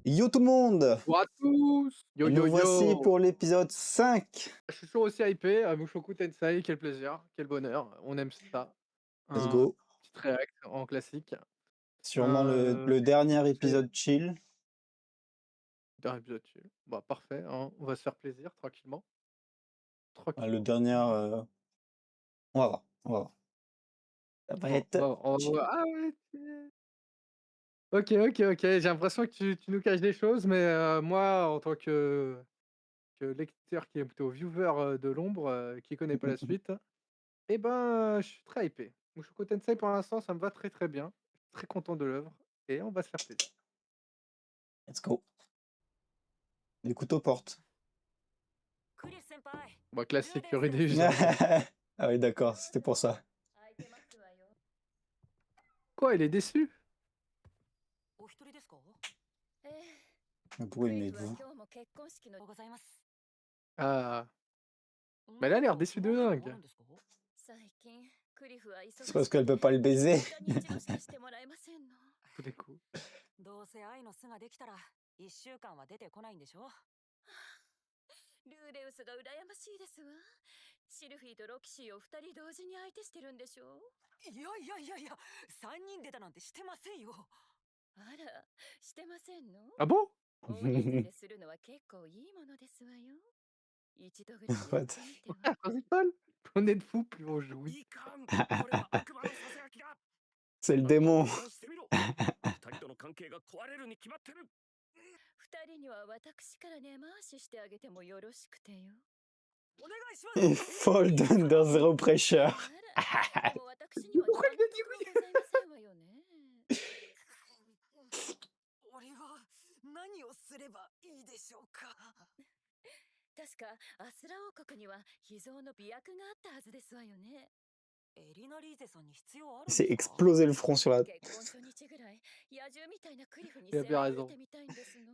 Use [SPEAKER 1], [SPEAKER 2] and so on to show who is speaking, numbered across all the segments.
[SPEAKER 1] Yo tout le monde!
[SPEAKER 2] Bonjour à tous! Yo
[SPEAKER 1] Et
[SPEAKER 2] yo
[SPEAKER 1] nous voici
[SPEAKER 2] yo!
[SPEAKER 1] pour l'épisode 5.
[SPEAKER 2] Je suis toujours aussi hypé, Mushoku Tensei, quel plaisir, quel bonheur, on aime ça.
[SPEAKER 1] Let's
[SPEAKER 2] Un
[SPEAKER 1] go.
[SPEAKER 2] petit réact en classique.
[SPEAKER 1] Sûrement le
[SPEAKER 2] Qu'est-ce qu'on
[SPEAKER 1] dernier
[SPEAKER 2] fait?
[SPEAKER 1] épisode chill.
[SPEAKER 2] Dernier épisode chill. Bah parfait, hein, on va se faire plaisir tranquillement.
[SPEAKER 1] Le
[SPEAKER 2] Tranquillement.
[SPEAKER 1] dernier, on va voir, on va voir. Ça va
[SPEAKER 2] Bon,
[SPEAKER 1] être
[SPEAKER 2] on va
[SPEAKER 1] chill.
[SPEAKER 2] voir. Ah ouais, OK, OK, OK, j'ai l'impression que tu nous caches des choses, mais moi, en tant que lecteur qui est plutôt viewer, de l'ombre, qui connaît pas la suite, eh ben, je suis très hypé. Mushoku Tensei pour l'instant, ça me va très, très bien. Je suis très content de l'œuvre et on va se faire plaisir.
[SPEAKER 1] Let's go. Les couteaux portent.
[SPEAKER 2] Bah, classique, Yuri des Japonais.
[SPEAKER 1] Ah oui, d'accord, c'était pour ça.
[SPEAKER 2] Quoi, il est déçu?
[SPEAKER 1] Mais pourquoi il met vous?
[SPEAKER 2] Ah, mais elle a l'air déçue de dingue.
[SPEAKER 1] C'est parce qu'elle peut pas le baiser.
[SPEAKER 2] Tous les coups.
[SPEAKER 3] どうせ愛の巣ができたら1週間は出てこないんでしょ。ルーレウスが羨ましいですわ。シルフィーとロキシーを2人同時に相手してるんでしょ。いやいやいやいや、3人出たなんてしてませんよ。あら、してませんの？
[SPEAKER 2] Ah bon?
[SPEAKER 3] 大人数でするのは結構いいものですわよ。一度ぐらいやってみては。
[SPEAKER 2] Ah, principal? Plus on est de fous, plus on jouit.
[SPEAKER 1] C'est le démon.
[SPEAKER 3] 二人には私から根回ししてあげてもよろしくてよ。お願いしま
[SPEAKER 1] Il
[SPEAKER 3] す。
[SPEAKER 1] fold under zero pressure.
[SPEAKER 3] あら、でも私には何ともございませんわよね。俺は何をすればいいでしょうか。確かアスラ王国には秘蔵の美薬があったはずですわよね。エリナリーゼさんに必要あるん
[SPEAKER 1] Il
[SPEAKER 3] で
[SPEAKER 1] s'est
[SPEAKER 3] すか？
[SPEAKER 1] explosé le front sur la...
[SPEAKER 3] 結婚初日ぐらい野獣みたいなクリフに
[SPEAKER 2] Il a
[SPEAKER 3] 迫
[SPEAKER 2] bien
[SPEAKER 3] られ
[SPEAKER 2] raison.
[SPEAKER 3] てみたいんですの。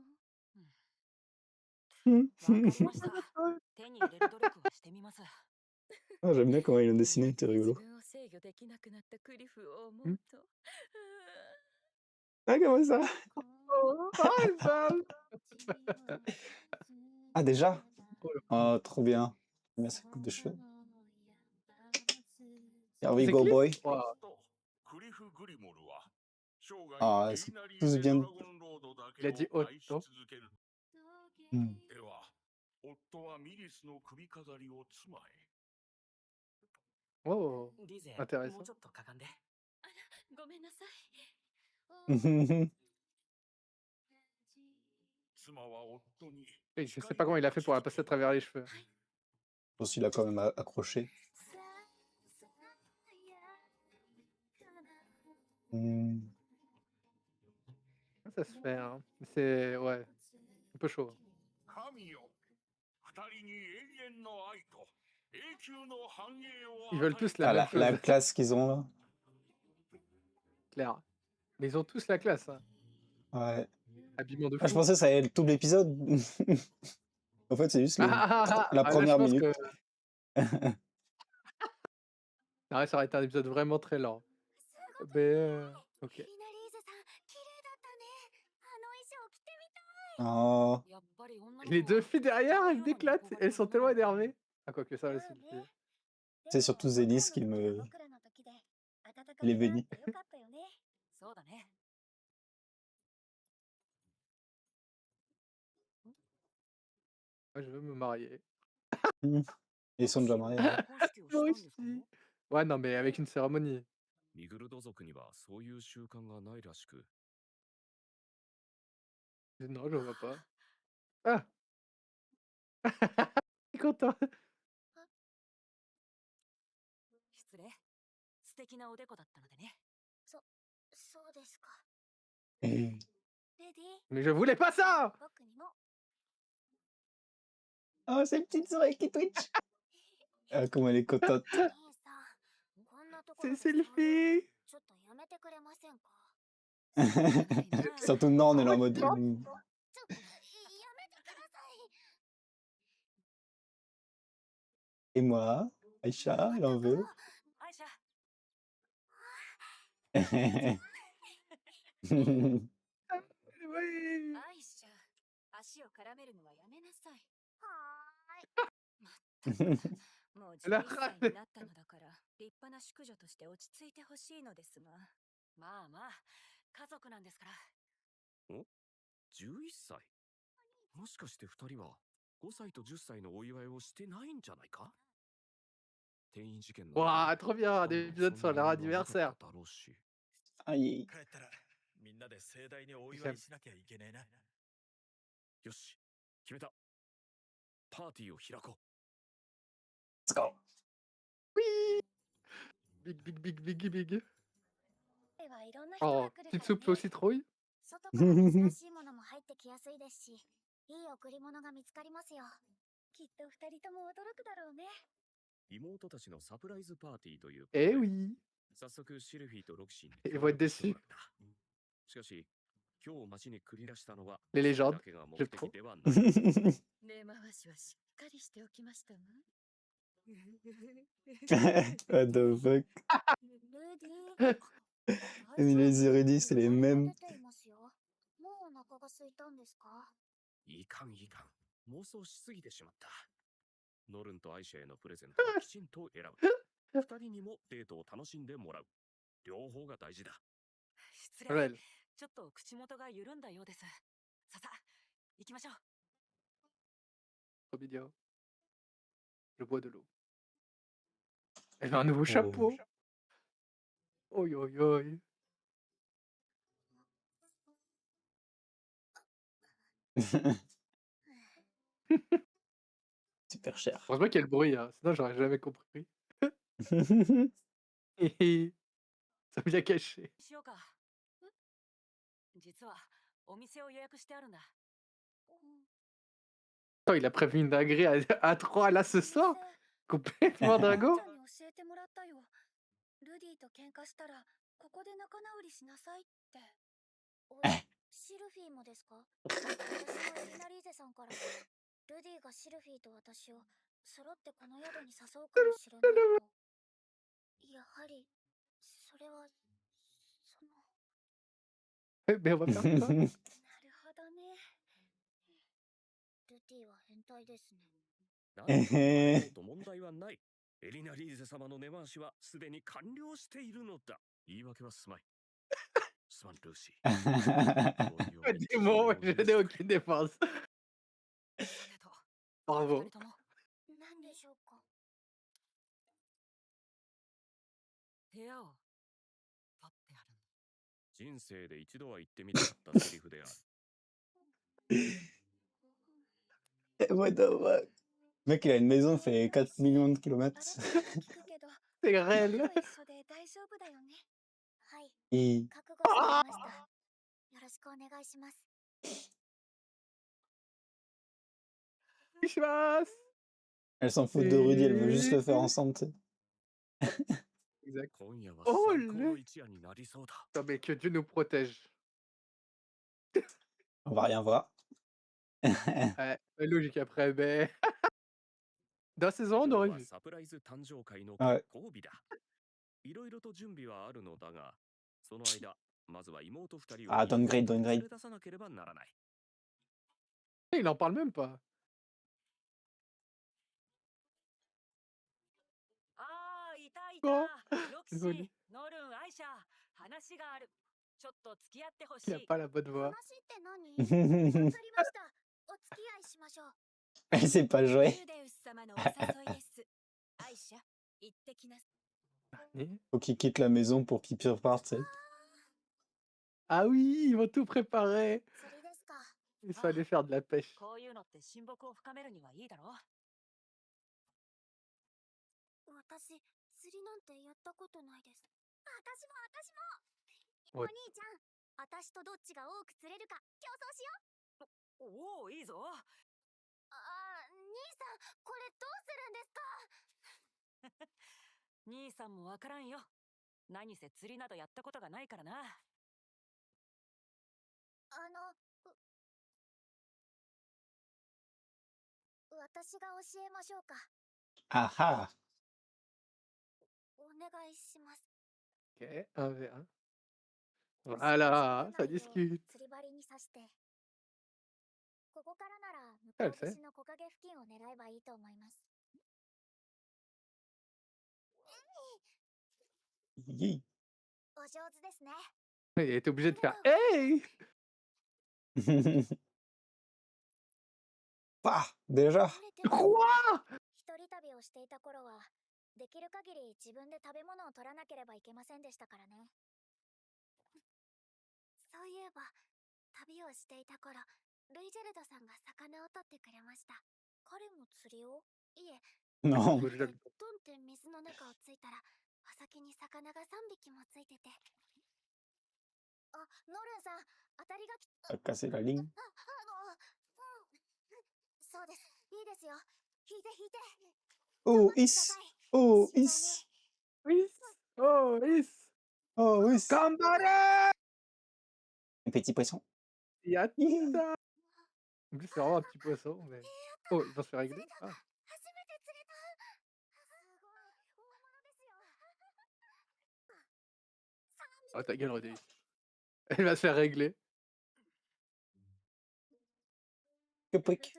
[SPEAKER 3] わかりました。手に入れる努力はしてみます。
[SPEAKER 1] Ah, j'aime bien comment il a dessiné, c'était
[SPEAKER 3] 自
[SPEAKER 1] rigolo.
[SPEAKER 3] 分を制御できなくなったクリフを思
[SPEAKER 2] Hmm?
[SPEAKER 3] うと。
[SPEAKER 1] Ah, comment ça?
[SPEAKER 2] Oh, ah, elle parle!
[SPEAKER 1] Ah, déjà?
[SPEAKER 2] Oh, le
[SPEAKER 1] Oh, trop bien. J'aime bien cette coupe de cheveux. Here we
[SPEAKER 2] C'est
[SPEAKER 1] go,
[SPEAKER 2] Cliff?
[SPEAKER 1] boy.
[SPEAKER 2] Waouh.
[SPEAKER 1] Ah, ils sont tous bien...
[SPEAKER 2] Il a dit Otto.
[SPEAKER 1] Hmm.
[SPEAKER 2] Oh,
[SPEAKER 3] リゼ、
[SPEAKER 2] intéressant.
[SPEAKER 3] もうちょっとかがんで。ごめんなさい。
[SPEAKER 2] Et je sais pas comment il a fait pour la passer à travers les cheveux.
[SPEAKER 1] Je pense qu'il a quand même accroché. Hmm.
[SPEAKER 2] Ça se fait, hein. C'est... ouais, un peu chaud. Ils veulent tous la
[SPEAKER 1] Ah,
[SPEAKER 2] même
[SPEAKER 1] la
[SPEAKER 2] chose,
[SPEAKER 1] classe qu'ils ont là.
[SPEAKER 2] clair. Mais ils ont tous la classe, hein.
[SPEAKER 1] Ouais.
[SPEAKER 2] Habillement de
[SPEAKER 1] Ah, je
[SPEAKER 2] fou.
[SPEAKER 1] pensais que ça allait être tout l'épisode. En fait, c'est juste la
[SPEAKER 2] Ah, là, je
[SPEAKER 1] première
[SPEAKER 2] pense
[SPEAKER 1] minute.
[SPEAKER 2] que... Ah ouais, ça aurait été un épisode vraiment très lent. Mais ok.
[SPEAKER 3] エリナリーゼさん、綺麗だったね。あの衣装着てみたい。
[SPEAKER 1] Oh.
[SPEAKER 3] やっぱり女の
[SPEAKER 2] Les
[SPEAKER 3] 子
[SPEAKER 2] deux
[SPEAKER 3] は
[SPEAKER 2] filles derrière,
[SPEAKER 3] そうい
[SPEAKER 2] elles
[SPEAKER 3] うのに
[SPEAKER 2] éclatent.
[SPEAKER 3] 憧れ
[SPEAKER 2] Elles
[SPEAKER 3] る
[SPEAKER 2] sont
[SPEAKER 3] もの
[SPEAKER 2] tellement
[SPEAKER 3] なんだよ。
[SPEAKER 2] énervées. Ah, quoi que ça aussi.
[SPEAKER 3] まあね。
[SPEAKER 1] C'est surtout Zélis qui me...
[SPEAKER 3] 僕らの時で暖か
[SPEAKER 1] Il est
[SPEAKER 3] くなっ
[SPEAKER 1] véni.
[SPEAKER 3] てよかったよね。そうだね。
[SPEAKER 2] Moi, je veux me marier.
[SPEAKER 1] Hmm. Ils sont déjà mariés. Ouais.
[SPEAKER 3] 結婚式を
[SPEAKER 2] Moi
[SPEAKER 3] したんですか？
[SPEAKER 2] aussi. Ouais, non, mais avec une cérémonie.
[SPEAKER 4] ミグルド族にはそういう習慣がないらしく、
[SPEAKER 2] Non, je vois pas. Ah! Il est content.
[SPEAKER 3] 失礼。素敵なおでこだったのでね。そうですか。
[SPEAKER 1] Hmm.
[SPEAKER 3] レディー、
[SPEAKER 2] Mais je voulais pas ça!
[SPEAKER 3] 僕にも。
[SPEAKER 1] Oh, ces petites oreilles qui twitch. Ah, comment elle est contente.
[SPEAKER 3] 兄さん、こんなところ
[SPEAKER 2] C'est
[SPEAKER 3] でそういう
[SPEAKER 2] selfie!
[SPEAKER 3] ちょっとやめてくれませんか？
[SPEAKER 1] Surtout non, on est là en mode...
[SPEAKER 3] ちょっとやめてください。
[SPEAKER 1] Et moi, Aïcha, elle en veut.
[SPEAKER 3] アイシャ、
[SPEAKER 2] Ouais.
[SPEAKER 3] アイシャ。口を絡めるのはやめなさい。もう
[SPEAKER 2] ら
[SPEAKER 3] 11歳になったのだから立派な淑女として落ち着いてほしいのですが。まあまあ、家族なんですから。
[SPEAKER 4] 11歳もしかして2人は5歳と10歳のお祝いをしてないんじゃないか？店員事件の後
[SPEAKER 2] Waouh,
[SPEAKER 4] で
[SPEAKER 2] trop bien, un
[SPEAKER 4] 多分
[SPEAKER 2] épisode
[SPEAKER 4] そ
[SPEAKER 2] sur
[SPEAKER 4] んな
[SPEAKER 2] leur
[SPEAKER 4] 余裕はなかった
[SPEAKER 2] anniversaire.
[SPEAKER 4] だろうし。
[SPEAKER 1] Aïe.
[SPEAKER 5] 帰ったらみんなで盛大にお祝
[SPEAKER 2] J'aime.
[SPEAKER 5] いしなきゃいけねえな。
[SPEAKER 4] よし、決めた。パーティーを開こ
[SPEAKER 1] Let's go.
[SPEAKER 2] Oui! Big, big, big, big, big.
[SPEAKER 3] はいろんな人が
[SPEAKER 2] Oh,
[SPEAKER 3] 来る
[SPEAKER 2] petite
[SPEAKER 3] から
[SPEAKER 2] soupe
[SPEAKER 3] ね。
[SPEAKER 2] aux citrouilles.
[SPEAKER 3] 外から珍しいものも入ってきやすいですし、いい贈り物が見つかりますよ。きっと二人とも驚くだろうね。
[SPEAKER 4] う。妹たちのサプライズパーティーという
[SPEAKER 2] Eh oui!
[SPEAKER 4] 早速シルフィーとロキシーに
[SPEAKER 2] Ils vont être
[SPEAKER 4] しても
[SPEAKER 2] déçus.
[SPEAKER 4] らった。しかし、今日街に繰り出したのは
[SPEAKER 2] Les
[SPEAKER 4] それ
[SPEAKER 2] légendes,
[SPEAKER 4] だけが目
[SPEAKER 2] je
[SPEAKER 4] 的
[SPEAKER 2] trouve.
[SPEAKER 4] ではない。
[SPEAKER 3] 根回しはしっかりしておきましたわ。
[SPEAKER 1] What the fuck?
[SPEAKER 3] ルディ、
[SPEAKER 1] Mais les érudits, c'est les mêmes.
[SPEAKER 3] 出ていますよ。もうお腹が空いたんですか？
[SPEAKER 4] いかんいかん。妄想しすぎてしまった。ノルンとアイシャへのプレゼントはきちんと選ぶ。二人にもデートを楽しんでもらう。両方が大事だ。
[SPEAKER 3] 失礼。
[SPEAKER 2] Réel.
[SPEAKER 3] ちょっと口元が緩んだようです。ささ、行きましょう。
[SPEAKER 2] Trop mignon. Je bois de l'eau. Elle a un nouveau chapeau. Oi, oi, oi.
[SPEAKER 1] Super cher.
[SPEAKER 2] Heureusement qu'il y a le bruit, hein, sinon j'aurais jamais compris. Ça bien caché.
[SPEAKER 3] しようか。実はお店を予約してあるんだ。
[SPEAKER 2] Oh, il a prévu une dinguerie à 3 là ce soir. Complètement dingo.
[SPEAKER 3] ちゃんに教えてもらったよ。ルディと喧嘩したらここで仲直りしなさいって。シルフィーもですか？私はエリナリーゼさんからルディがシルフィーと私を揃ってこの宿に誘うかもしれないと。やはりそれはその。
[SPEAKER 2] Mais on va faire quoi?
[SPEAKER 3] なるほどね。ルティは変態ですね。
[SPEAKER 4] なんとかやろうと問題はない。エリナリーゼ様の根回しはすでに完了しているのだ。言い訳はすまい。すまん、ルーシー。
[SPEAKER 2] Dis moi, je n'ai aucune défense.
[SPEAKER 3] さてと、お
[SPEAKER 2] Bravo.
[SPEAKER 3] 二人とも何でしょうか。部屋を取ってあるの。
[SPEAKER 4] 人生で一度は言ってみたかったセリフである。
[SPEAKER 1] What the fuck? Le mec, il a une maison, fait 4 millions de kilomètres.
[SPEAKER 3] 改めて聞くけど、
[SPEAKER 2] C'est
[SPEAKER 3] 僕
[SPEAKER 2] réel.
[SPEAKER 3] と一緒で大丈夫だよね。はい、
[SPEAKER 1] Et
[SPEAKER 3] 覚悟していました。よろしくお願いします。
[SPEAKER 2] Christmas.
[SPEAKER 1] elle s'en fout de Rudy, elle veut juste le faire ensemble, tu sais.
[SPEAKER 2] Exact.
[SPEAKER 4] 今夜は
[SPEAKER 2] Oh
[SPEAKER 4] 最高の
[SPEAKER 2] le.
[SPEAKER 4] 一夜になりそうだ。
[SPEAKER 2] Non mais que Dieu nous protège.
[SPEAKER 1] On va rien voir.
[SPEAKER 2] Ouais, logique après, mais. Dans la saison, on
[SPEAKER 4] 今
[SPEAKER 2] aurait
[SPEAKER 4] 日は
[SPEAKER 2] vu.
[SPEAKER 4] サプライズ誕生会の
[SPEAKER 1] はい
[SPEAKER 4] 結婚日だ。いろいろと準備はあるのだが、その間、まずは妹二人を
[SPEAKER 1] Ah, downgrade,
[SPEAKER 4] 連
[SPEAKER 1] downgrade.
[SPEAKER 4] れ出さなければならない。
[SPEAKER 2] Il en parle même pas.
[SPEAKER 3] ああ、いたい
[SPEAKER 2] お
[SPEAKER 3] た。ロキシ
[SPEAKER 2] すごいね
[SPEAKER 3] ー、ノルン、アイシャ、話がある。ちょっと付き合ってほし
[SPEAKER 2] Il a
[SPEAKER 3] い。
[SPEAKER 2] pas la bonne voix.
[SPEAKER 3] 話って何？わかりました。お付き合いしましょう。
[SPEAKER 1] Elle sait pas jouer.
[SPEAKER 3] ルデウス様のお誘いです。アイシャ、行ってきなさい。
[SPEAKER 2] Et-
[SPEAKER 1] Faut qu'il quitte la maison pour qu'il reparte, tu sais.
[SPEAKER 2] Ah oui, ils vont tout préparer.
[SPEAKER 3] 釣りですか。
[SPEAKER 2] Il fallait faire de la pêche.
[SPEAKER 3] こういうのって親睦を深めるにはいいだろう。私、釣りなんてやったことないです。私も。お
[SPEAKER 2] Ouais.
[SPEAKER 3] 兄ちゃん、私とどっちが多く釣れるか競争しよう。おお、いいぞ。ああ、兄さん、これどうするんですか？兄さんもわからんよ。何せ釣りなどやったことがないからな。私が教えましょうか。
[SPEAKER 1] Ah ah.
[SPEAKER 3] お願いします。
[SPEAKER 2] Ok, 1v1. Voilà, ça discute.
[SPEAKER 3] 釣り針に刺して。こ
[SPEAKER 6] こからなら向
[SPEAKER 2] Elle
[SPEAKER 6] こう
[SPEAKER 2] sait.
[SPEAKER 6] 岸の木陰付近を狙えばいいと思います。
[SPEAKER 1] Yi.
[SPEAKER 6] お上手ですね。
[SPEAKER 2] Il était obligé de faire Hey!
[SPEAKER 1] Pah, déjà.
[SPEAKER 6] 慣れてます。
[SPEAKER 2] Quoi?
[SPEAKER 6] 一人旅をしていた頃は、できる限り自分で食べ物を取らなければいけませんでしたからね。そういえば、旅をしていた頃、ルイジェルドさんが魚を取ってくれました。彼も釣りを？いえ、
[SPEAKER 1] Non.
[SPEAKER 6] だってドンって水の中をついたら、刃先に魚が3匹もついてて。あ、ノルンさん、当たりがき、
[SPEAKER 1] A casser la ligne.
[SPEAKER 6] そうです。いいですよ。引いて引いて。
[SPEAKER 1] Oh,
[SPEAKER 6] 頑張ってくだ
[SPEAKER 1] is.
[SPEAKER 6] さい。
[SPEAKER 1] Oh,
[SPEAKER 6] 慎重に。
[SPEAKER 1] is.
[SPEAKER 2] Is. Oh, is.
[SPEAKER 1] Oh, is.
[SPEAKER 2] Gambare!
[SPEAKER 1] Un petit poisson.
[SPEAKER 2] Yatta!
[SPEAKER 1] Yi.
[SPEAKER 2] En plus, c'est vraiment un petit poisson, mais. Oh, il va se faire régler?
[SPEAKER 6] 釣れた。
[SPEAKER 2] Ah.
[SPEAKER 6] 初めて釣れた。すごい。大物ですよ。
[SPEAKER 2] Oh, ta gueule, Rodéis. Elle va se faire régler.
[SPEAKER 1] Que prick.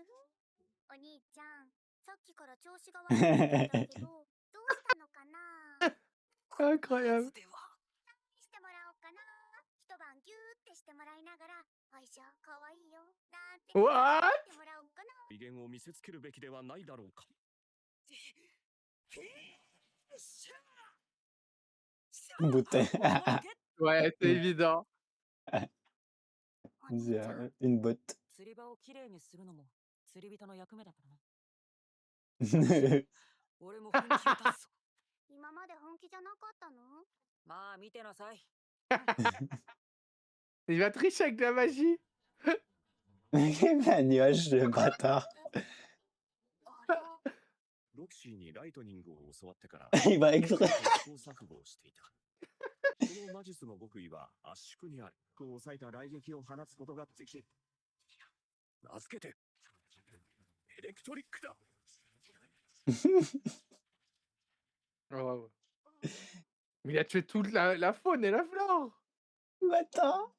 [SPEAKER 6] お兄ちゃん、さっきから調子が悪いみたいだけど、どうしたのかな？
[SPEAKER 2] Incroyable.
[SPEAKER 6] してもらおうかな。一晩ギューってしてもらいながら、おいしょ、かわいいよ、なんて
[SPEAKER 2] What?
[SPEAKER 6] してもらおうかな。
[SPEAKER 4] 威厳を見せつけるべきではないだろうか。
[SPEAKER 1] Une bouteille.
[SPEAKER 2] Ouais, c'est évident.
[SPEAKER 6] お兄ちゃん、
[SPEAKER 1] Une botte.
[SPEAKER 3] 釣り場をきれいにするのも釣り人の役目だからな。俺も本気を出すぞ。
[SPEAKER 6] 今まで本気じゃなかったの？
[SPEAKER 3] まあ見てなさい。
[SPEAKER 2] Il va tricher avec de la magie.
[SPEAKER 1] Un nuage de bâtard.
[SPEAKER 6] あれ？
[SPEAKER 4] ロキシーにライトニングを教わってから
[SPEAKER 1] Il va exprès.
[SPEAKER 4] 試行錯誤をしていた。この魔術の極意は圧縮にある。こう抑えた雷撃を放つことができる。名付けてエレクトリックだ。
[SPEAKER 2] Oh, ouais. Mais il a tué toute la faune et la flore.
[SPEAKER 1] Bâtard.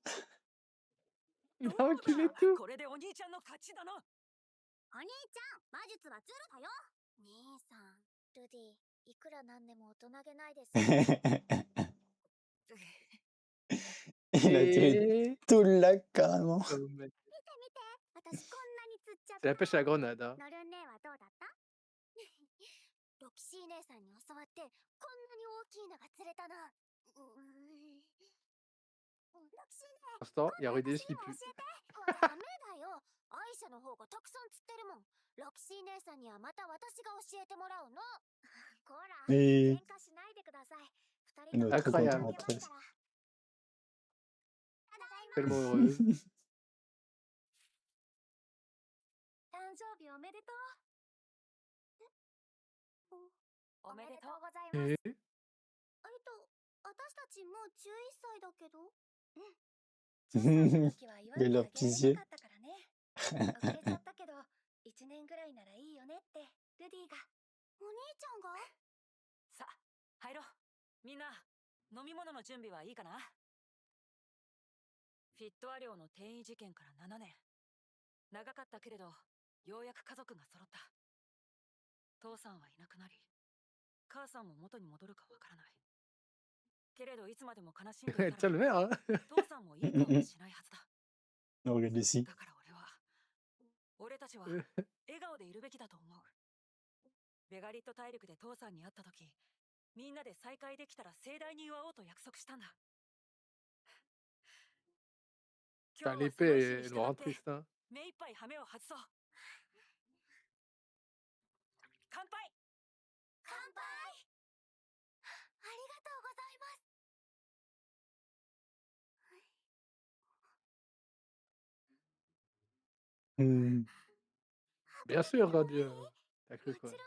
[SPEAKER 2] Il a enculé tout.
[SPEAKER 3] これでお兄ちゃんの勝ちだな。
[SPEAKER 6] お兄ちゃん、魔術はズルだよ。兄さん、ルディ、いくらなんでも大人げないですよ。
[SPEAKER 1] Il a tué
[SPEAKER 2] Et...
[SPEAKER 1] tout le lac carrément.
[SPEAKER 2] Oh, mec.
[SPEAKER 6] 見て見て、私こんなに釣っちゃっ
[SPEAKER 2] C'est
[SPEAKER 6] た。
[SPEAKER 2] la pêche à la grenade, hein.
[SPEAKER 6] ノルン姉はどうだった？ ロキシー姉さんに教わってこんなに大きいのが釣れたの。ロキシー姉、
[SPEAKER 2] Pour l'instant, il y a
[SPEAKER 6] 今度
[SPEAKER 2] Rudelis
[SPEAKER 6] 私
[SPEAKER 2] qui
[SPEAKER 6] にも
[SPEAKER 2] pue.
[SPEAKER 6] 教えて。ダメだよ。アイシャの方がたくさん釣ってるもん。ロキシー姉さんにはまた私が教えてもらうの。こら、
[SPEAKER 1] Mais
[SPEAKER 6] 喧嘩しないでください。二人とも
[SPEAKER 1] notre
[SPEAKER 2] Incroyable.
[SPEAKER 6] à
[SPEAKER 1] contre
[SPEAKER 6] げますから。ただいま。
[SPEAKER 2] Tellement heureuse.
[SPEAKER 6] 誕生日おめでとう。おめでとうございます。
[SPEAKER 2] Et...
[SPEAKER 6] 私たちもう11歳だけど。うん。
[SPEAKER 1] Mais leurs petits yeux.
[SPEAKER 6] 遅れちゃったけど、1年ぐらいならいいよねってルディが。お兄ちゃんが？
[SPEAKER 3] さあ入ろう。みんな飲み物の準備はいいかな。フィットア寮の転移事件から7年。長かったけれどようやく家族が揃った。父さんはいなくなり母さんも元に戻るかわからないけれど、いつまでも悲しんでいたら
[SPEAKER 2] Tiens le verre, hein.
[SPEAKER 3] 父さんもいい顔はしないはずだ。
[SPEAKER 1] Regarde ici.
[SPEAKER 3] だから俺たちは笑顔でいるべきだと思う。ベガリット大陸で父さんに会った時、みんなで再会できたら盛大に祝おうと約束したんだ。
[SPEAKER 2] Putain, l'épée, elle me rend triste, hein.
[SPEAKER 3] 目いっぱい羽目を外そう。乾杯。
[SPEAKER 6] 乾杯。ありがとうございます。
[SPEAKER 1] Hmm.
[SPEAKER 2] Bien sûr, Radio. T'as
[SPEAKER 6] も
[SPEAKER 2] cru
[SPEAKER 6] ち
[SPEAKER 2] quoi?
[SPEAKER 6] ろんだよ。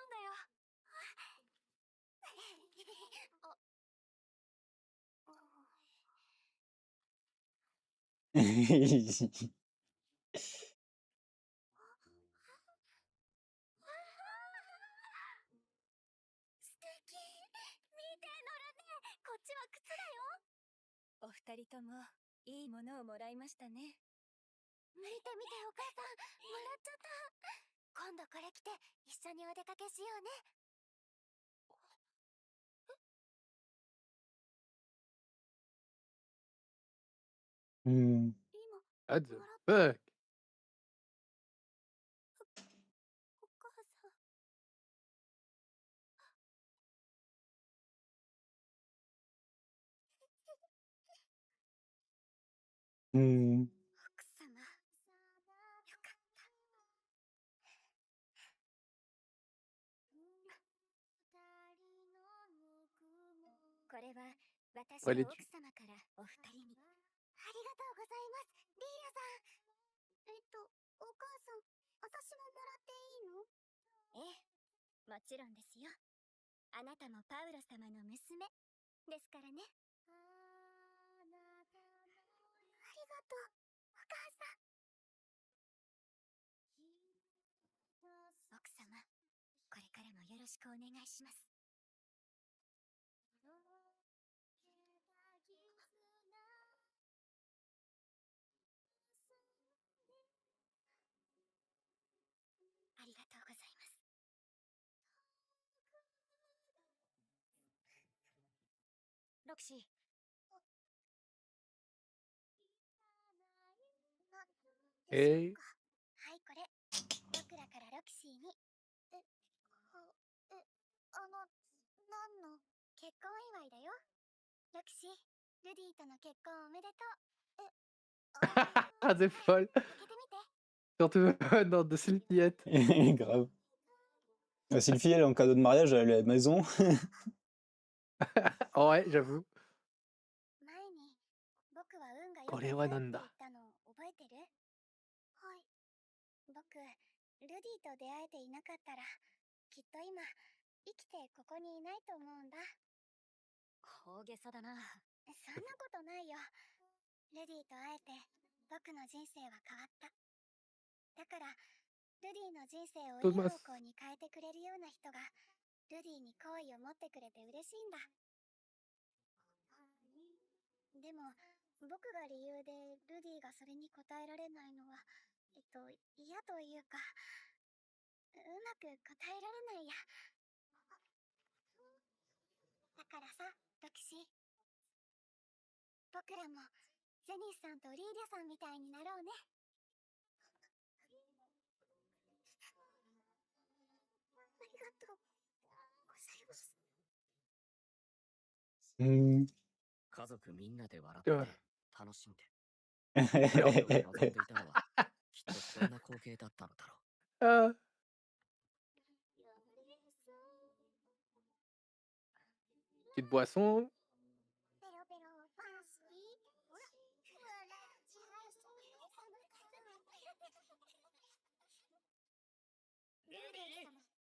[SPEAKER 6] 素敵。見てノルネ、こっちは靴だよ。お二人ともいいものをもらいましたね。見て見てお母さん、もらっちゃった。今度これ着て一緒にお出かけしようね。
[SPEAKER 1] うん。
[SPEAKER 6] 今、
[SPEAKER 2] What the
[SPEAKER 6] もらった。
[SPEAKER 2] fuck?
[SPEAKER 6] お母さん。
[SPEAKER 1] うん。
[SPEAKER 6] 奥様、よかった。これは私
[SPEAKER 2] Ouais, les
[SPEAKER 6] の奥
[SPEAKER 2] tu-
[SPEAKER 6] 様からお二人に。ありがとうございます、リーラさん。お母さん、私ももらっていいの？ええ、もちろんですよ。あなたもパウロ様の娘ですからね。ありがとう、お母さん。奥様、これからもよろしくお願いします。ありがとうございます。ロキシー。でしょう
[SPEAKER 2] Et
[SPEAKER 6] か。はい、これ。僕らからロキシーに。何の結婚祝いだよ。ロキシー、ルディとの結婚おめでとう。
[SPEAKER 2] Ah, c'est folle.
[SPEAKER 6] 開けてみて。
[SPEAKER 2] Surtout dans de Sylphiettes.
[SPEAKER 1] Grave. Sylvie, elle, en cadeau de mariage, elle est à la maison.
[SPEAKER 2] Oh, ouais, j'avoue.
[SPEAKER 6] 前に僕は運が良か
[SPEAKER 2] こ
[SPEAKER 6] ったって
[SPEAKER 2] れはなんだ。
[SPEAKER 6] 言ったの覚えてる？はい。僕、ルディと出会えていなかったら、きっと今、生きてここにいないと思うんだ。
[SPEAKER 3] 大げさだな。
[SPEAKER 6] そんなことないよ。ルディと会えて、僕の人生は変わった。だから、ルディの人生をいい
[SPEAKER 2] Thomas.
[SPEAKER 6] 方向に変えてくれるような人が、ルディに好意を持ってくれて嬉しいんだ。でも、僕が理由でルディがそれに応えられないのは、嫌というか、うまく答えられないや。だからさ、ロキシー。僕らも、ゼニスさんとリーリャさんみたいになろうね。ありがとうございます。
[SPEAKER 1] うん。
[SPEAKER 4] 家族みんなで笑って
[SPEAKER 2] Ouais.
[SPEAKER 4] 楽しんで。彼女が望んでいたのはきっとこんな光景だったのだろう。
[SPEAKER 2] Ah, petite boisson.
[SPEAKER 6] ペロペロパーシー。ほら、ルディ様、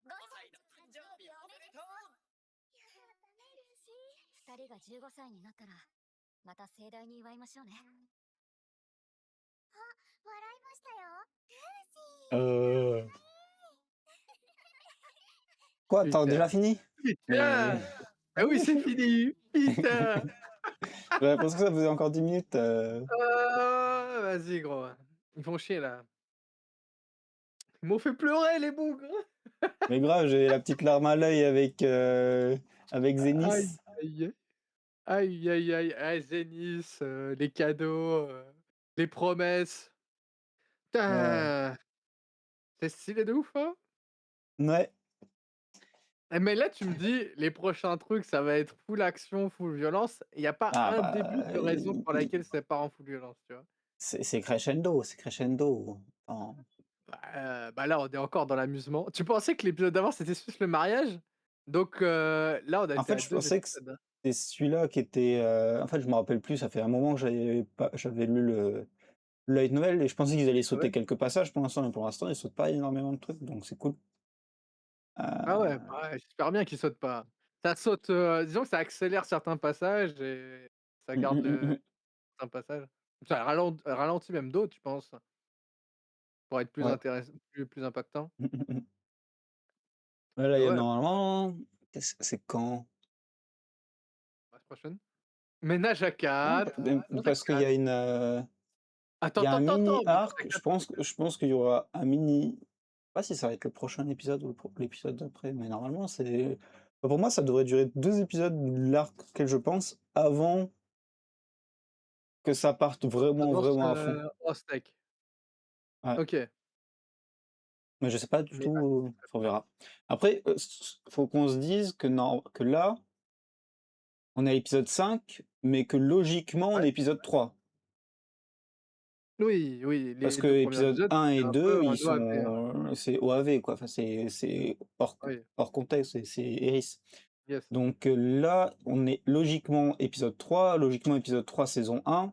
[SPEAKER 6] 5歳の誕生日おめでとう。やったね、ルーシー。
[SPEAKER 3] 二人が15歳になったら、また盛大に祝いましょうね。
[SPEAKER 6] あ、笑いましたよ。ルーシー。
[SPEAKER 1] Euh... Quoi, t'as
[SPEAKER 2] Putain.
[SPEAKER 1] déjà fini?
[SPEAKER 2] Putain.
[SPEAKER 1] Mais
[SPEAKER 2] Ah oui, c'est fini. Putain.
[SPEAKER 1] j'ai l'impression que ça faisait encore 10 minutes.
[SPEAKER 2] Ah, vas-y, gros. Ils font chier, là. Ils m'ont fait pleurer, les bougres.
[SPEAKER 1] Mais grave, j'ai la petite larme à l'œil avec
[SPEAKER 2] Aïe,
[SPEAKER 1] Zénis.
[SPEAKER 2] aïe. Aïe, aïe, aïe. Ah, Zénith, les cadeaux, les promesses.
[SPEAKER 1] Ouais.
[SPEAKER 2] Putain. C'est stylé de ouf, hein.
[SPEAKER 1] Ouais.
[SPEAKER 2] Eh, mais là, tu me dis, les prochains trucs, ça va être full action, full violence. Il n'y a pas
[SPEAKER 1] Ah
[SPEAKER 2] un
[SPEAKER 1] bah,
[SPEAKER 2] début de raison pour laquelle c'est pas en full violence, tu vois.
[SPEAKER 1] c'est crescendo, c'est crescendo. Enfin,
[SPEAKER 2] Bah là, on est encore dans l'amusement. Tu pensais que l'épisode d'avant, c'était juste le mariage? Donc là, on a
[SPEAKER 1] en
[SPEAKER 2] été
[SPEAKER 1] fait,
[SPEAKER 2] à
[SPEAKER 1] je
[SPEAKER 2] 2
[SPEAKER 1] pensais que
[SPEAKER 2] épisodes, hein.
[SPEAKER 1] c'était celui-là qui était. En fait, je me rappelle plus, ça fait un moment que j'avais lu le light novel et je pensais qu'ils allaient
[SPEAKER 2] Ah
[SPEAKER 1] sauter
[SPEAKER 2] ouais?
[SPEAKER 1] quelques passages mais pour l'instant, ils sautent pas énormément de trucs, donc c'est cool.
[SPEAKER 2] Ah ouais,
[SPEAKER 1] Euh,
[SPEAKER 2] bah ouais, j'espère bien qu'il saute pas. Ça saute, disons que ça accélère certains passages et ça
[SPEAKER 1] mm,
[SPEAKER 2] garde
[SPEAKER 1] mm, mm,
[SPEAKER 2] le certains passages. Ça ralentit même d'autres, je pense, pour être plus
[SPEAKER 1] ouais.
[SPEAKER 2] intéressant, plus impactant.
[SPEAKER 1] Mm, mm, mm. Ouais, là, il
[SPEAKER 2] Mais
[SPEAKER 1] y a
[SPEAKER 2] ouais,
[SPEAKER 1] normalement. C'est quand?
[SPEAKER 2] la prochaine. Ménage à
[SPEAKER 1] Non,
[SPEAKER 2] 4,
[SPEAKER 1] mais
[SPEAKER 2] ménage à
[SPEAKER 1] parce qu'il y
[SPEAKER 2] 4.
[SPEAKER 1] a une.
[SPEAKER 2] Attends,
[SPEAKER 1] Il y a un
[SPEAKER 2] attends, attends,
[SPEAKER 1] mini
[SPEAKER 2] attends, mais tu
[SPEAKER 1] arc, je pense qu'il y aura un mini, pas si ça va être le prochain épisode ou l'épisode d'après, mais normalement c'est, bah, pour moi ça devrait durer 2 épisodes, l'arc auquel je pense, avant que ça parte vraiment,
[SPEAKER 2] Tendance,
[SPEAKER 1] vraiment à fond.
[SPEAKER 2] en steak.
[SPEAKER 1] Ouais,
[SPEAKER 2] OK,
[SPEAKER 1] mais je sais pas du
[SPEAKER 2] mais
[SPEAKER 1] tout, on verra. Après, faut qu'on se dise que là, on est à l'épisode 5, mais que logiquement on
[SPEAKER 2] ouais.
[SPEAKER 1] est épisode 3.
[SPEAKER 2] Oui, oui,
[SPEAKER 1] Parce
[SPEAKER 2] les
[SPEAKER 1] que
[SPEAKER 2] 2 premiers
[SPEAKER 1] épisode
[SPEAKER 2] épisodes,
[SPEAKER 1] 1 et
[SPEAKER 2] c'était un peu
[SPEAKER 1] 2
[SPEAKER 2] un
[SPEAKER 1] ils
[SPEAKER 2] OAV, ouais.
[SPEAKER 1] sont c'est OAV quoi, enfin c'est
[SPEAKER 2] Oui,
[SPEAKER 1] hors contexte, c'est Eris.
[SPEAKER 2] yes.
[SPEAKER 1] Donc là, on est logiquement épisode 3, logiquement épisode 3 saison 1,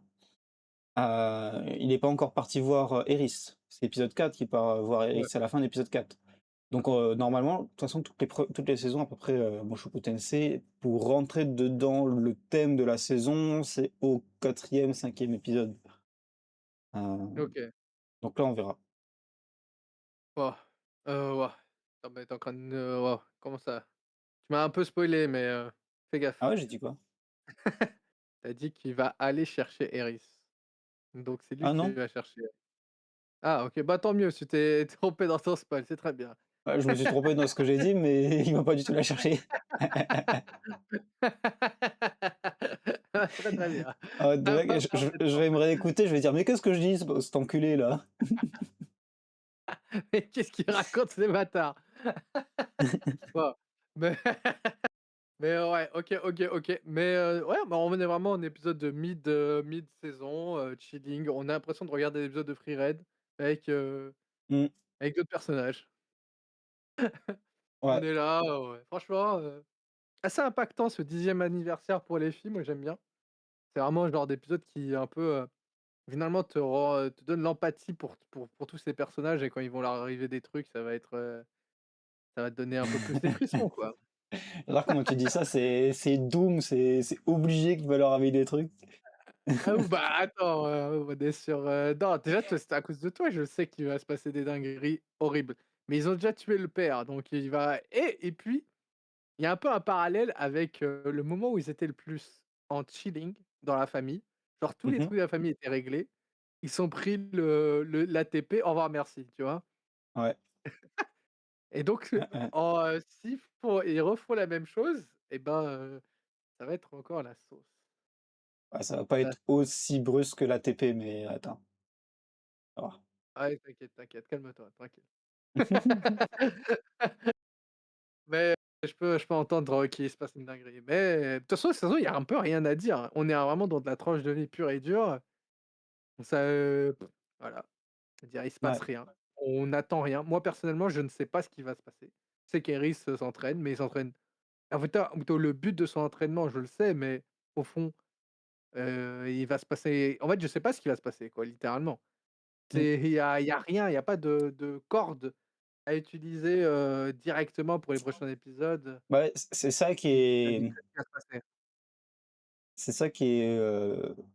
[SPEAKER 1] il est pas encore parti voir, Eris. C'est épisode 4 qui part, voir Eris,
[SPEAKER 2] Ouais,
[SPEAKER 1] c'est à la fin de l'épisode 4. Donc normalement, de toute façon toutes les saisons à peu près, Mushoku Tensei, pour rentrer dedans le thème de la saison, c'est au 4e, 5e épisode. Heu,
[SPEAKER 2] OK.
[SPEAKER 1] donc là on verra.
[SPEAKER 2] Wouah, wouah. Ah bah, tu en train de waouh, comment ça? Tu m'as un peu spoilé, mais fais
[SPEAKER 1] Ah
[SPEAKER 2] gaffe.
[SPEAKER 1] ouais, j'ai dit quoi?
[SPEAKER 2] Tu dit qu'il va aller chercher Eris. Donc c'est lui
[SPEAKER 1] Ah
[SPEAKER 2] qui
[SPEAKER 1] non?
[SPEAKER 2] va chercher. Ah OK, bah, tant mieux, tu t'es trompé dans ton spoil, c'est très bien.
[SPEAKER 1] Ouais, je me suis trompé dans ce que j'ai dit, mais il va pas du tout la chercher.
[SPEAKER 2] Très, très bien.
[SPEAKER 1] Ah, de
[SPEAKER 2] Tu
[SPEAKER 1] mec,
[SPEAKER 2] pas perdu de
[SPEAKER 1] je
[SPEAKER 2] temps.
[SPEAKER 1] vais me réécouter, je vais dire: «Mais qu'est-ce que je dis, cet enculé là?»
[SPEAKER 2] Mais qu'est-ce qu'il raconte ces bâtards? Waouh, mais mais ouais, OK, OK, OK. Mais ouais, bah, on est vraiment en épisode de mid-saison, chilling. On a l'impression de regarder l'épisode de Free Red avec,
[SPEAKER 1] Mmh,
[SPEAKER 2] avec d'autres personnages. On
[SPEAKER 1] ouais.
[SPEAKER 2] est là, ouais. Franchement, assez impactant ce 10e anniversaire pour les filles, moi j'aime bien. C'est vraiment le genre d'épisode qui un peu, finalement te donne l'empathie pour tous ces personnages et quand ils vont leur arriver des trucs, ça va te donner un peu plus des frissons, quoi.
[SPEAKER 1] Alors comment tu dis ça? C'est Doom, c'est obligé qu'il va leur arriver des trucs.
[SPEAKER 2] Ah ou bah, attends, on est sur, non, déjà toi, c'est à cause de toi, je sais qu'il va se passer des dingueries horribles. Mais ils ont déjà tué le père, donc il va et puis, il y a un peu un parallèle avec, le moment où ils étaient le plus en chilling dans la famille. Genre tous les
[SPEAKER 1] Mmh.
[SPEAKER 2] trucs de la famille étaient réglés. Ils sont pris le l'ATP, au revoir merci, tu vois?
[SPEAKER 1] Ouais,
[SPEAKER 2] Et donc,
[SPEAKER 1] ouais, ouais.
[SPEAKER 2] s'ils font ils refont la même chose et ben, ça va être encore la sauce.
[SPEAKER 1] Ouais, ça va pas
[SPEAKER 2] La
[SPEAKER 1] être aussi brusque que l'ATP, mais attends, ça va.
[SPEAKER 2] Ouais, t'inquiète, t'inquiète, calme-toi, tranquille. Mais je peux entendre qu'il se passe une dinguerie. Mais de toute façon, il y a un peu rien à dire. On est vraiment dans de la tranche de vie pure et dure. Ça, voilà, c'est-à-dire il se passe
[SPEAKER 1] Ouais.
[SPEAKER 2] rien. On n'attend rien. Moi, personnellement, je ne sais pas ce qui va se passer. Je sais qu'Eris, s'entraîne, mais il s'entraîne en fait, plutôt le but de son entraînement, je le sais, mais au fond, il va se passer en fait, je sais pas ce qui va se passer, quoi, littéralement.
[SPEAKER 1] Mmh.
[SPEAKER 2] Il y a rien, il y a pas de corde à utiliser, directement pour les prochains épisodes.
[SPEAKER 1] Bah, ouais, c'est ça qui
[SPEAKER 2] Qui
[SPEAKER 1] est
[SPEAKER 2] indiquerait ce qui va se passer.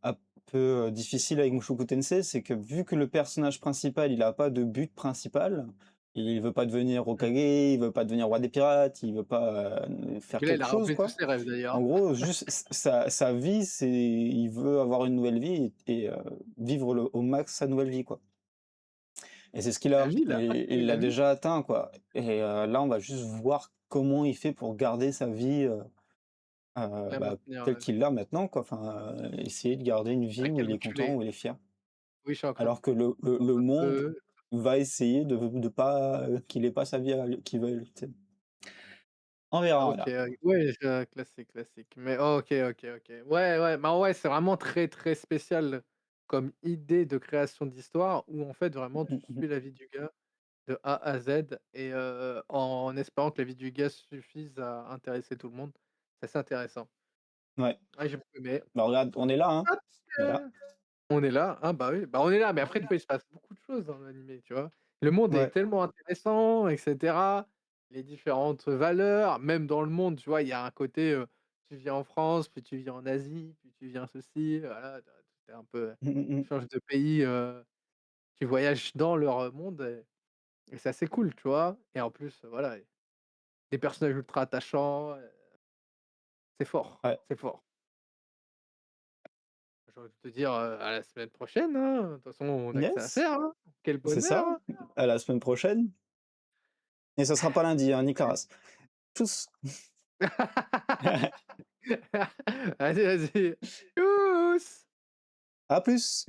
[SPEAKER 1] un peu, difficile avec Mushoku Tensei, c'est que vu que le personnage principal, il a pas de but principal, il veut pas devenir
[SPEAKER 2] Mmh.
[SPEAKER 1] Hokage, il veut pas devenir roi des pirates, il veut pas,
[SPEAKER 2] Et
[SPEAKER 1] faire
[SPEAKER 2] puis là, il
[SPEAKER 1] quelque
[SPEAKER 2] a
[SPEAKER 1] chose
[SPEAKER 2] rempli tous
[SPEAKER 1] quoi.
[SPEAKER 2] ses rêves
[SPEAKER 1] En
[SPEAKER 2] d'ailleurs.
[SPEAKER 1] gros, juste sa vie, c'est il veut avoir une nouvelle vie et vivre au max sa nouvelle vie, quoi. Et c'est ce qu'il
[SPEAKER 2] La
[SPEAKER 1] a,
[SPEAKER 2] vie, il a pas
[SPEAKER 1] et
[SPEAKER 2] fini
[SPEAKER 1] il
[SPEAKER 2] la
[SPEAKER 1] l'a
[SPEAKER 2] vie.
[SPEAKER 1] déjà atteint, quoi. Et là, on va juste voir comment il fait pour garder sa vie,
[SPEAKER 2] La
[SPEAKER 1] bah,
[SPEAKER 2] maintenir,
[SPEAKER 1] telle
[SPEAKER 2] ouais.
[SPEAKER 1] qu'il l'a maintenant, quoi. Enfin, essayer de garder une
[SPEAKER 2] C'est
[SPEAKER 1] vie
[SPEAKER 2] vrai
[SPEAKER 1] où
[SPEAKER 2] qu'elle
[SPEAKER 1] il est content,
[SPEAKER 2] l'enculé.
[SPEAKER 1] où il est fier.
[SPEAKER 2] Oui, je suis en train
[SPEAKER 1] Alors que le
[SPEAKER 2] de
[SPEAKER 1] monde
[SPEAKER 2] de
[SPEAKER 1] va essayer de pas, qu'il ait pas sa vie à lui qu'il veut, tu sais? On verra, on
[SPEAKER 2] OK,
[SPEAKER 1] verra.
[SPEAKER 2] ouais, classique, classique. Mais OK, OK, OK. Ouais, ouais, bah, ouais, c'est vraiment très, très spécial comme idée de création d'histoire où en fait, vraiment, tu
[SPEAKER 1] Mmh mh.
[SPEAKER 2] suis la vie du gars de A à Z et en espérant que la vie du gars suffise à intéresser tout le monde. C'est assez intéressant.
[SPEAKER 1] Ouais.
[SPEAKER 2] Ouais, j'ai beaucoup aimé.
[SPEAKER 1] Bah, regarde, on est là, hein. On est là.
[SPEAKER 2] On est là, hein, bah, oui, bah, on est là, mais après, tu vois, il se passe beaucoup de choses dans l'animé, tu vois? Le monde est
[SPEAKER 1] Ouais.
[SPEAKER 2] tellement intéressant et cetera. Les différentes valeurs, même dans le monde, tu vois? Il y a un côté, tu vis en France, puis tu vis en Asie, puis tu vis en ceci, voilà, tu un peu
[SPEAKER 1] Mmh mh
[SPEAKER 2] tu
[SPEAKER 1] mh.
[SPEAKER 2] changes de pays, tu voyages dans leur, monde et c'est assez cool, tu vois? Et en plus, voilà, des personnages ultra attachants, c'est fort,
[SPEAKER 1] Ouais.
[SPEAKER 2] c'est fort. j'ai envie de te dire, à la semaine prochaine, hein. De toute façon, on a que ça à
[SPEAKER 1] Yes,
[SPEAKER 2] faire, hein. Quel
[SPEAKER 1] c'est
[SPEAKER 2] bonheur,
[SPEAKER 1] ça.
[SPEAKER 2] hein.
[SPEAKER 1] À la semaine prochaine. Et ça sera pas lundi, hein, Nicolas. Tchuss.
[SPEAKER 2] Vas-y, vas-y. Tchuss!
[SPEAKER 1] À plus.